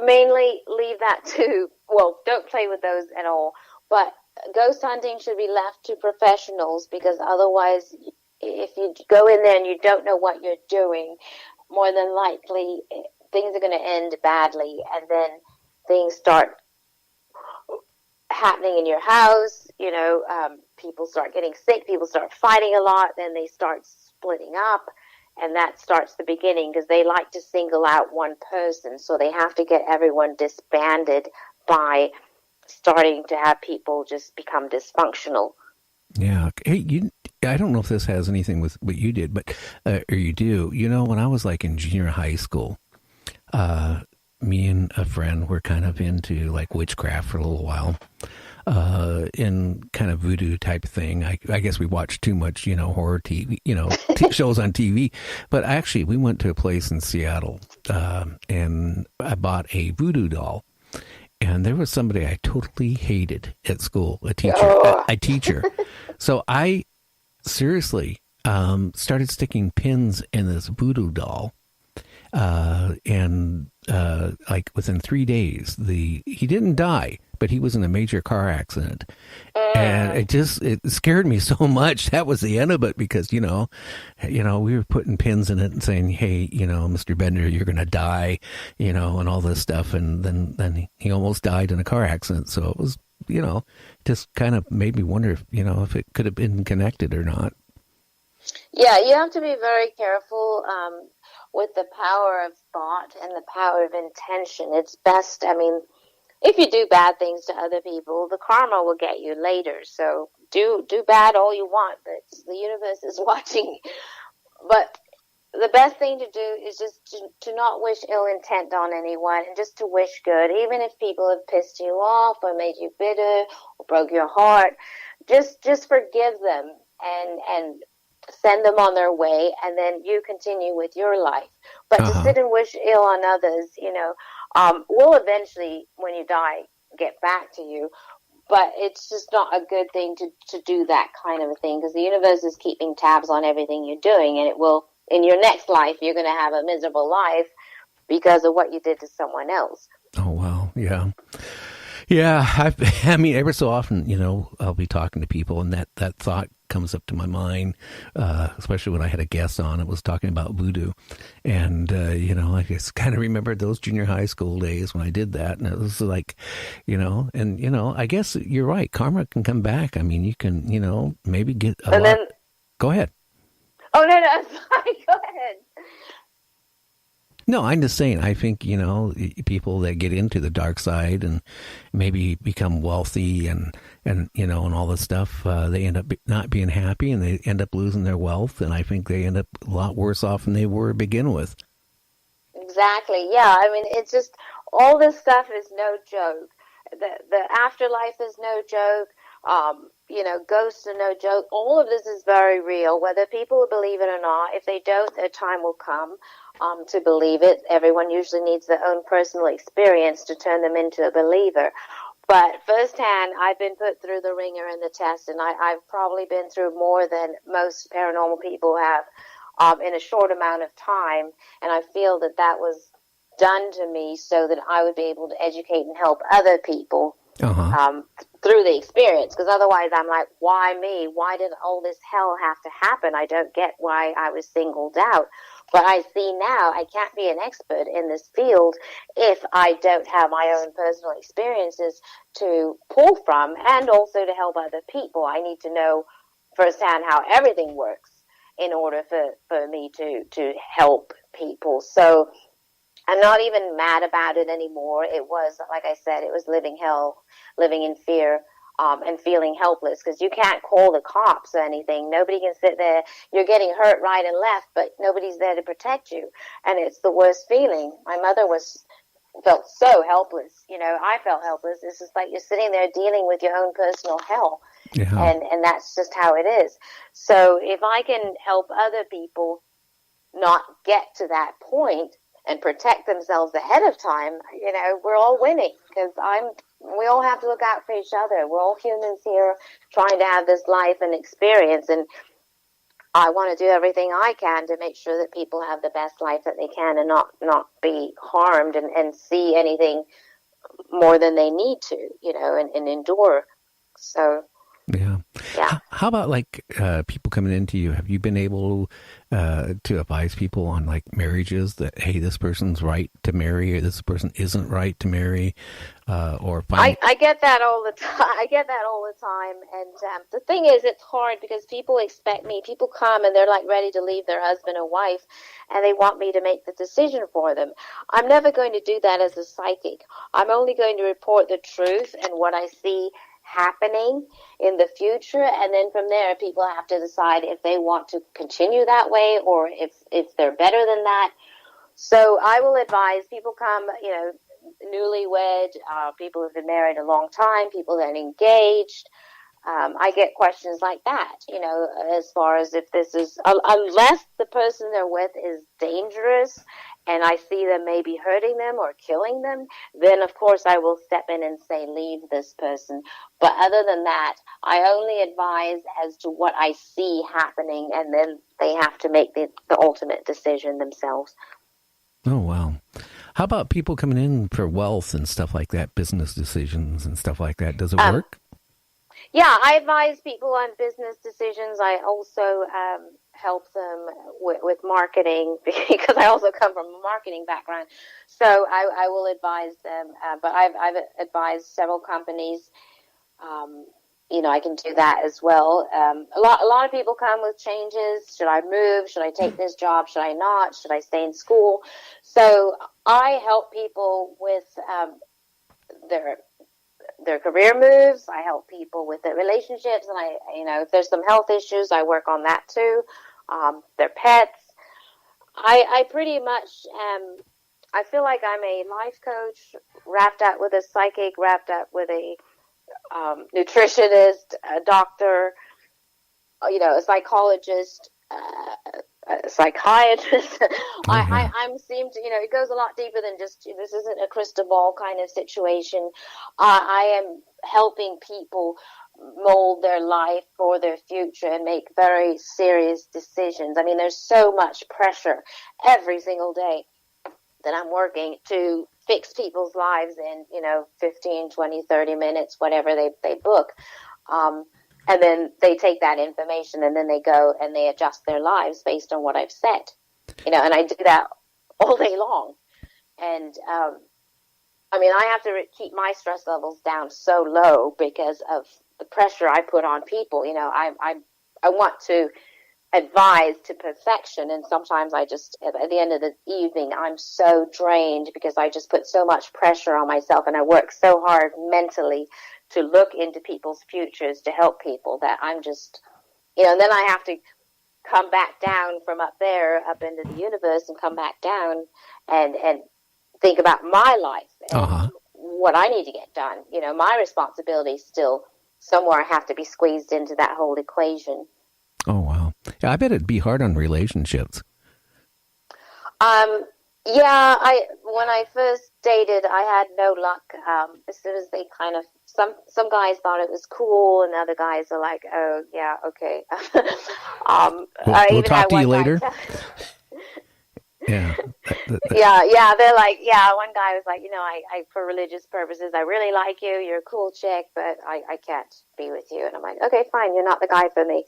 mainly leave that to, well, don't play with those at all. But ghost hunting should be left to professionals, because otherwise, if you go in there and you don't know what you're doing, more than likely things are going to end badly, and then things start happening in your house. People start getting sick, people start fighting a lot, then they start splitting up, and that starts the beginning, because they like to single out one person, so they have to get everyone disbanded by starting to have people just become dysfunctional. Yeah. Hey, I don't know if this has anything with what you did, but or you do. When I was like in junior high school, me and a friend were kind of into like witchcraft for a little while, in kind of voodoo type thing. I guess we watched too much, horror TV, shows on TV. But actually, we went to a place in Seattle, and I bought a voodoo doll. And there was somebody I totally hated at school, a teacher, Oh. a teacher. So I seriously started sticking pins in this voodoo doll, and like within 3 days, he didn't die, but he was in a major car accident, and it scared me so much. That was the end of it, because we were putting pins in it and saying, hey, Mr. Bender, you're gonna die, and all this stuff, and then he almost died in a car accident. So it was, just kind of made me wonder if it could have been connected or not. Yeah, you have to be very careful with the power of thought and the power of intention. It's best, if you do bad things to other people, the karma will get you later. So do bad all you want, but the universe is watching. But the best thing to do is just to not wish ill intent on anyone, and just to wish good. Even if people have pissed you off or made you bitter or broke your heart, just forgive them and send them on their way, and then you continue with your life. But to sit and wish ill on others, will eventually, when you die, get back to you. But it's just not a good thing to do that kind of a thing, because the universe is keeping tabs on everything you're doing, and it will, in your next life, you're going to have a miserable life because of what you did to someone else. Oh, wow. Yeah. Yeah. Ever so often, I'll be talking to people, and that thought comes up to my mind, especially when I had a guest on. It was talking about voodoo. And, I just kind of remembered those junior high school days when I did that. And it was like, I guess you're right. Karma can come back. You can, maybe get a and lot. Then, Go ahead. Oh, no, sorry. Go ahead. No, I'm just saying, I think, people that get into the dark side and maybe become wealthy and all this stuff, they end up not being happy, and they end up losing their wealth. And I think they end up a lot worse off than they were to begin with. Exactly. Yeah. It's just, all this stuff is no joke. The afterlife is no joke. Ghosts are no joke. All of this is very real, whether people believe it or not. If they don't, their time will come to believe it. Everyone usually needs their own personal experience to turn them into a believer. But firsthand, I've been put through the ringer and the test, and I've probably been through more than most paranormal people have in a short amount of time. And I feel that was done to me so that I would be able to educate and help other people through the experience. Because otherwise I'm like, why me? Why did all this hell have to happen? I don't get why I was singled out. But I see now I can't be an expert in this field if I don't have my own personal experiences to pull from, and also to help other people. I need to know firsthand how everything works in order for me to help people. So I'm not even mad about it anymore. It was, like I said, it was living hell, living in fear, and feeling helpless, because you can't call the cops or anything. Nobody can sit there. You're getting hurt right and left, but nobody's there to protect you. And it's the worst feeling. My mother felt so helpless. I felt helpless. It's just like you're sitting there dealing with your own personal hell. Yeah. And that's just how it is. So if I can help other people not get to that point and protect themselves ahead of time, we're all winning, because we all have to look out for each other. We're all humans here trying to have this life and experience. And I want to do everything I can to make sure that people have the best life that they can and not be harmed and see anything more than they need to, and endure. So, Yeah. yeah. How about like people coming into you? Have you been able to advise people on like marriages that, hey, this person's right to marry or this person isn't right to marry, or find? I get that all the time. I get that all the time. And the thing is, it's hard because people expect me. People come and they're like ready to leave their husband or wife, and they want me to make the decision for them. I'm never going to do that as a psychic. I'm only going to report the truth and what I see happening in the future, and then from there people have to decide if they want to continue that way or if they're better than that. So I will advise people come, newlywed, people who've been married a long time, people that are engaged. I get questions like that, as far as if this is, unless the person they're with is dangerous and I see them maybe hurting them or killing them, then of course I will step in and say, leave this person. But other than that, I only advise as to what I see happening, and then they have to make the ultimate decision themselves. Oh, wow. How about people coming in for wealth and stuff like that, business decisions and stuff like that? Does it work? Yeah, I advise people on business decisions. I also help them with marketing because I also come from a marketing background. So I will advise them. But I've advised several companies. I can do that as well. A lot of people come with changes. Should I move? Should I take this job? Should I not? Should I stay in school? So I help people with their career moves. I help people with their relationships, and if there's some health issues, I work on that too. Their pets. I pretty much I feel like I'm a life coach wrapped up with a psychic, wrapped up with a nutritionist, a doctor, a psychologist, a psychiatrist. I'm seem to, it goes a lot deeper than just, this isn't a crystal ball kind of situation. I am helping people mold their life for their future and make very serious decisions. I mean, there's so much pressure every single day that I'm working to fix people's lives in, 15, 20, 30 minutes, whatever they book. And then they take that information and then they go and they adjust their lives based on what I've said, and I do that all day long. And, I have to keep my stress levels down so low because of the pressure I put on people. I want to advise to perfection, and sometimes I just, at the end of the evening, I'm so drained because I just put so much pressure on myself, and I work so hard mentally to look into people's futures to help people that I'm just, and then I have to come back down from up there up into the universe and come back down and think about my life and what I need to get done. My responsibility is still somewhere I have to be squeezed into that whole equation. Oh, wow. Yeah, I bet it'd be hard on relationships. Yeah, when I first dated, I had no luck. As soon as they kind of, some guys thought it was cool, and other guys are like, oh, yeah, okay. We'll talk to you later. Yeah. Yeah, they're like, one guy was like, I for religious purposes, I really like you, you're a cool chick, but I can't be with you. And I'm like, okay, fine, you're not the guy for me.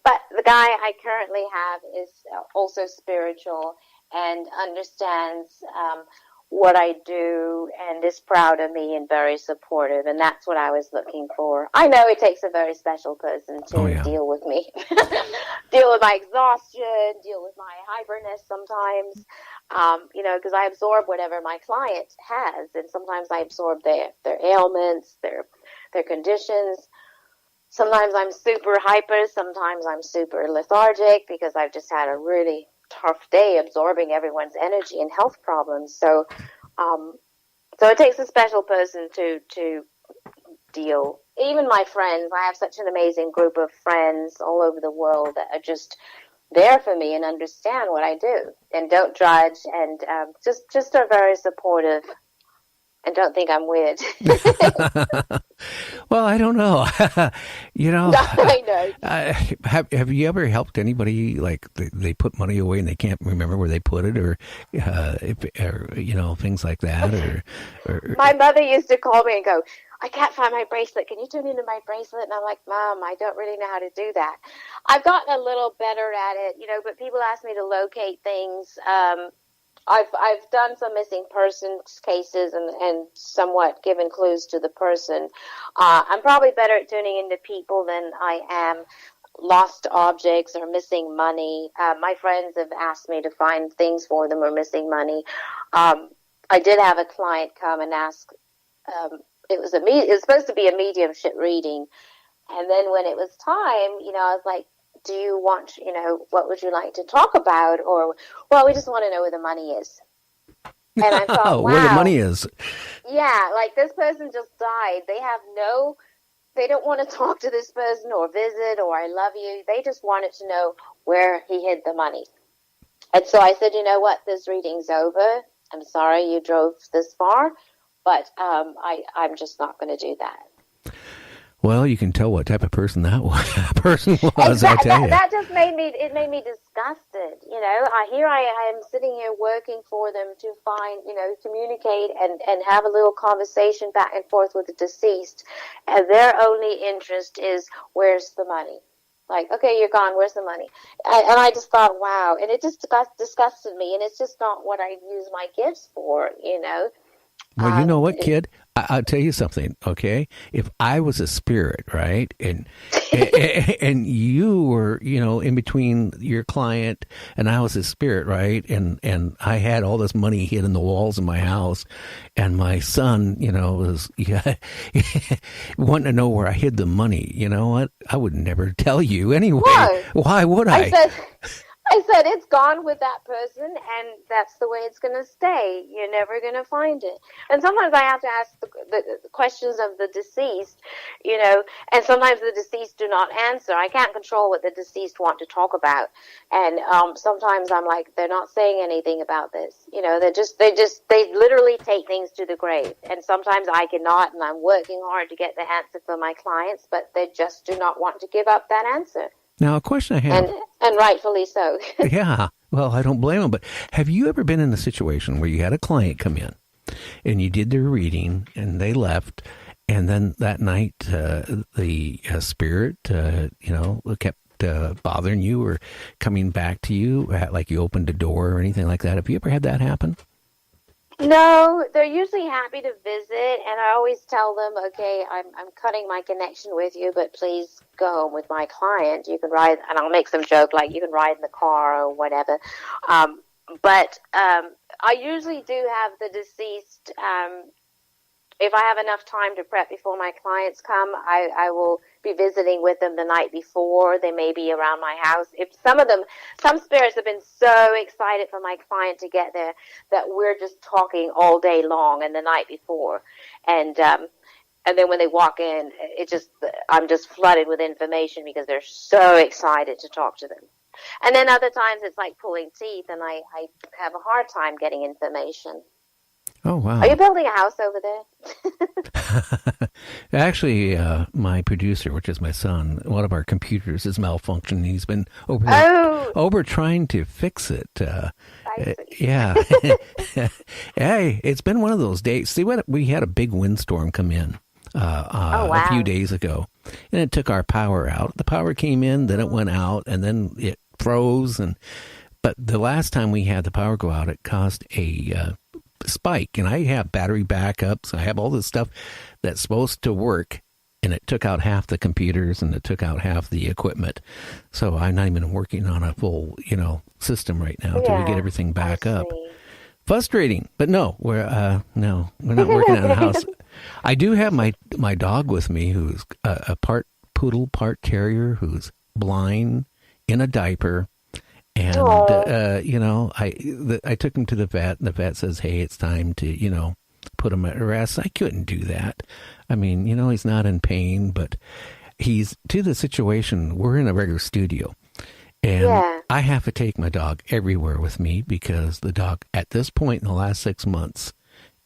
But the guy I currently have is also spiritual and understands what I do and is proud of me and very supportive. And that's what I was looking for. I know it takes a very special person to deal with me, deal with my exhaustion, deal with my hyperness sometimes, because I absorb whatever my client has. And sometimes I absorb their ailments, their conditions. Sometimes I'm super hyper. Sometimes I'm super lethargic because I've just had a really tough day absorbing everyone's energy and health problems. So it takes a special person to deal. Even my friends, I have such an amazing group of friends all over the world that are just there for me and understand what I do and don't judge and just are very supportive and don't think I'm weird. Well, I don't know. I know. Have you ever helped anybody like they put money away and they can't remember where they put it, or things like that, or My mother used to call me and go, I can't find my bracelet. Can you turn into my bracelet? And I'm like, Mom, I don't really know how to do that. I've gotten a little better at it, but people ask me to locate things. I've done some missing persons cases and somewhat given clues to the person. I'm probably better at tuning into people than I am lost objects or missing money. My friends have asked me to find things for them or missing money. I did have a client come and ask. It was supposed to be a mediumship reading, and then when it was time, I was like, do you want, what would you like to talk about? Or, well, we just want to know where the money is. And I thought, wow. Where the money is. Yeah, like this person just died. They don't want to talk to this person or visit or I love you. They just wanted to know where he hid the money. And so I said, you know what, this reading's over. I'm sorry you drove this far, but I'm just not going to do that. Well, you can tell what type of person that person was. Exactly. I tell you, that just made me disgusted. Here I am sitting here working for them to find, communicate and have a little conversation back and forth with the deceased, and their only interest is where's the money. Like, okay, you're gone. Where's the money? And I just thought, wow, and it just disgusted me, and it's just not what I use my gifts for, Well, you know what, kid? I'll tell you something, okay? If I was a spirit, right, and you were, in between your client and I was a spirit, right, and I had all this money hid in the walls of my house, and my son, was wanting to know where I hid the money, you know what? I would never tell you anyway. Why would I? I said, it's gone with that person, and that's the way it's going to stay. You're never going to find it. And sometimes I have to ask the questions of the deceased, and sometimes the deceased do not answer. I can't control what the deceased want to talk about. And sometimes I'm like, they're not saying anything about this. They literally take things to the grave. And sometimes I cannot, and I'm working hard to get the answer for my clients, but they just do not want to give up that answer. Now, a question I have. And rightfully so. Yeah. Well, I don't blame them. But have you ever been in a situation where you had a client come in and you did their reading and they left, and then that night the spirit, kept bothering you or coming back to you, like you opened a door or anything like that? Have you ever had that happen? No, they're usually happy to visit, and I always tell them, okay, I'm cutting my connection with you, but please go home with my client. You can ride, and I'll make some joke like you can ride in the car or whatever. But I usually do have the deceased. If I have enough time to prep before my clients come, I will be visiting with them the night before. They may be around my house. If some spirits have been so excited for my client to get there that we're just talking all day long and the night before. And then when they walk in, I'm just flooded with information because they're so excited to talk to them. And then other times it's like pulling teeth, and I have a hard time getting information. Oh, wow. Are you building a house over there? Actually, my producer, which is my son, one of our computers is malfunctioning. He's been over trying to fix it. Yeah. Hey, it's been one of those days. See, we had a big windstorm come in a few days ago, and it took our power out. The power came in, then it went out, and then it froze. But the last time we had the power go out, it caused a spike, and I have battery backups. I have all this stuff that's supposed to work, and it took out half the computers and it took out half the equipment. So I'm not even working on a full, system right now until we get everything back up. Frustrating, but no, we're not working on a house. I do have my dog with me, who's a part poodle, part terrier, who's blind, in a diaper. And, I took him to the vet, and the vet says, hey, it's time to, put him at rest. I couldn't do that. I mean, he's not in pain, but he's to the situation. We're in a regular studio, and I have to take my dog everywhere with me because the dog, at this point in the last 6 months,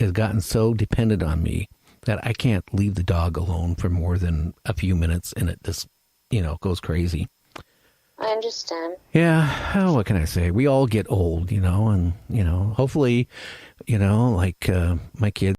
has gotten so dependent on me that I can't leave the dog alone for more than a few minutes, and it just, goes crazy. I understand. Yeah, what can I say? We all get old, and, hopefully, like my kids